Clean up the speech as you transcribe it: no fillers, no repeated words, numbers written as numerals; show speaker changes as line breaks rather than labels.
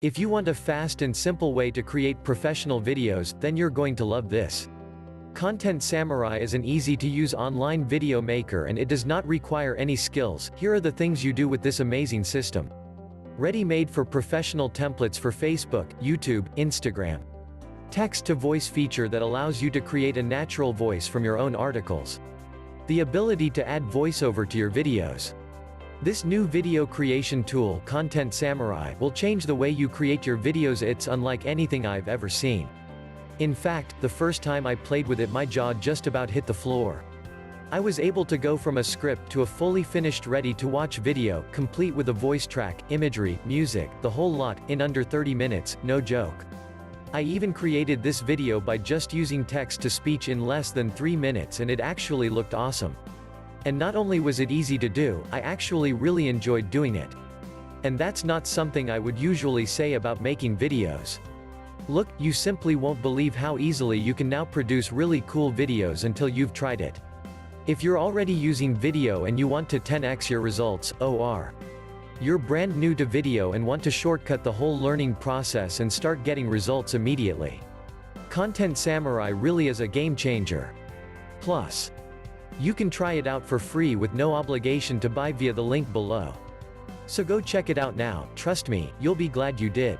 If you want a fast and simple way to create professional videos, then you're going to love this. Content Samurai is an easy-to-use online video maker and it does not require any skills. Here are the things you do with this amazing system. Ready-made for professional templates for Facebook, YouTube, Instagram. Text-to-voice feature that allows you to create a natural voice from your own articles. The ability to add voiceover to your videos. This new video creation tool, Content Samurai, will change the way you create your videos. It's unlike anything I've ever seen. In fact, the first time I played with it, my jaw just about hit the floor. I was able to go from a script to a fully finished ready-to-watch video, complete with a voice track, imagery, music, the whole lot, in under 30 minutes, no joke. I even created this video by just using text-to-speech in less than 3 minutes and it actually looked awesome. And not only was it easy to do, I actually really enjoyed doing it. And that's not something I would usually say about making videos. Look, you simply won't believe how easily you can now produce really cool videos until you've tried it. If you're already using video and you want to 10x your results, or you're brand new to video and want to shortcut the whole learning process and start getting results immediately, Content Samurai really is a game changer. Plus, you can try it out for free with no obligation to buy via the link below. So go check it out now, trust me, you'll be glad you did.